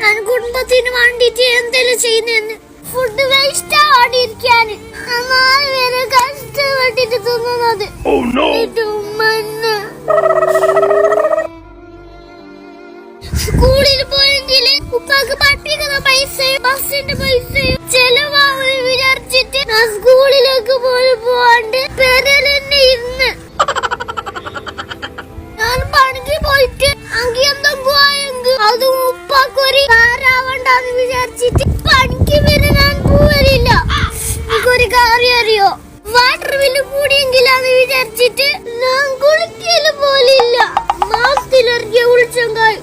ഞാൻ കുടുംബത്തിന് വേണ്ടിട്ട് എന്തെങ്കിലും ചെയ്യുന്നെന്ന് ഫുഡ് വേസ്റ്റ് ആവാണ്ടിരിക്കാന് കഷ്ടപ്പെട്ടിട്ട് തിന്നുന്നത്. സ്കൂളിൽ പോയെങ്കിൽ ഉപ്പാക്ക് പഠിപ്പിക്കുന്ന പൈസയും ബസ്സിന്റെ പൈസയും ചെലവാകുന്ന വിചാരിച്ചിട്ട് ഞാൻ സ്കൂളിലേക്ക് പോലും പോവാണ്ട് പെരയിൽ തന്നെ ഇരുന്ന് ഞാൻ പണിക്ക് പോയിട്ട് അങ്കി എന്തെങ്കിലും ആയെങ്കിൽ അത് ഉപ്പാക്കൊരു കാരാവണ്ടെന്ന് വിചാരിച്ചിട്ട് പണിക്ക് വരെ ഞാൻ പോവലില്ല. എനിക്കൊരു കാര്യം അറിയോ, വാട്ടർ ബില്ല് കൂടിയെങ്കിലാന്ന് വിചാരിച്ചിട്ട് ഞാൻ കുളിക്കല് പോലില്ല. മാസത്തിലിറങ്ങിയ ഉൾച്ചങ്കായി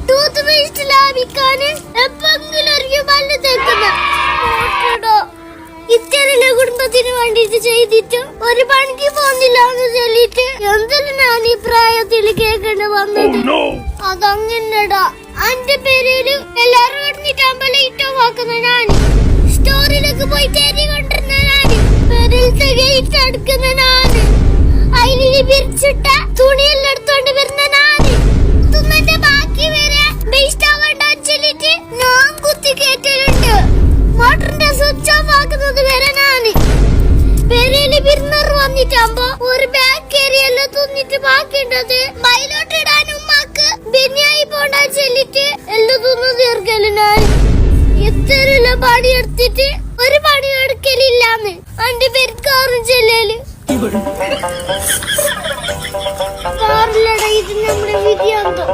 ടൂത്ത് പേസ്റ്റ് ലാഭിക്കാന് എപ്പെങ്കിലും ഇറങ്ങിയ പല്ല് തേക്കുന്ന ഇത്തരം കുടുംബത്തിന് വേണ്ടിട്ട് ചെയ്തിട്ട് ഒരു പണിക്ക് പോകുന്നില്ല എന്ന് ചൊല്ലിട്ട് എന്തിനാ ഞാൻ ഈ പ്രായത്തിൽ കേൾക്കേണ്ടി വന്നത്? അതങ്ങനെടാ. എന്റെ പേരില് എല്ലാരും ഇടന്നിട്ടാകുമ്പോ ലൈറ്റ് ഓഫ് ആക്കുന്ന ഞാൻ, സ്റ്റോറിലേക്ക് പോയി തേരി കൊണ്ടിരുന്ന ഞാൻ, പെരലത്തെ ഗേറ്റ് അടുക്കുന്ന ഞാൻ, അതിൽ പിരിച്ചിട്ട തുണിയെല്ലാം എടുത്തോണ്ട് വരുന്ന ഞാൻ, തുന്നന്റെ ബാക്കി വരെ വേസ്റ്റ് ആവേണ്ട ചൊല്ലിട്ട് ഞാൻ കുത്തി കേട്ടിട്ടുണ്ട്. മോട്ടറിന്റെ സ്വിച്ച് ഓഫ് ആക്കുന്നത് വരെ ഞാന് പെരയില് ബിരുന്നർ വന്നിട്ടാകുമ്പോ ഒരു ബാക്ക് ഏരിയല്ല തുന്നിട്ട് ബാക്കിയുണ്ടത് ബൈലോട്ട് ഇടാൻ ഉമ്മാക്ക് ബിരിയാണി പോണ്ടാ ചൊല്ലിട്ട് എല്ലാം തുന്നു തീർക്കല് ഞാൻ. ഇത്തരല്ല പണി എടുത്തിട്ട് ഒരു പണി എടുക്കലില്ലാന്ന് എന്റെ പെരുക്കാറും ചെല്ലല്. കാറിലട ഇത് നമ്മുടെ വിധിയാന്തോ.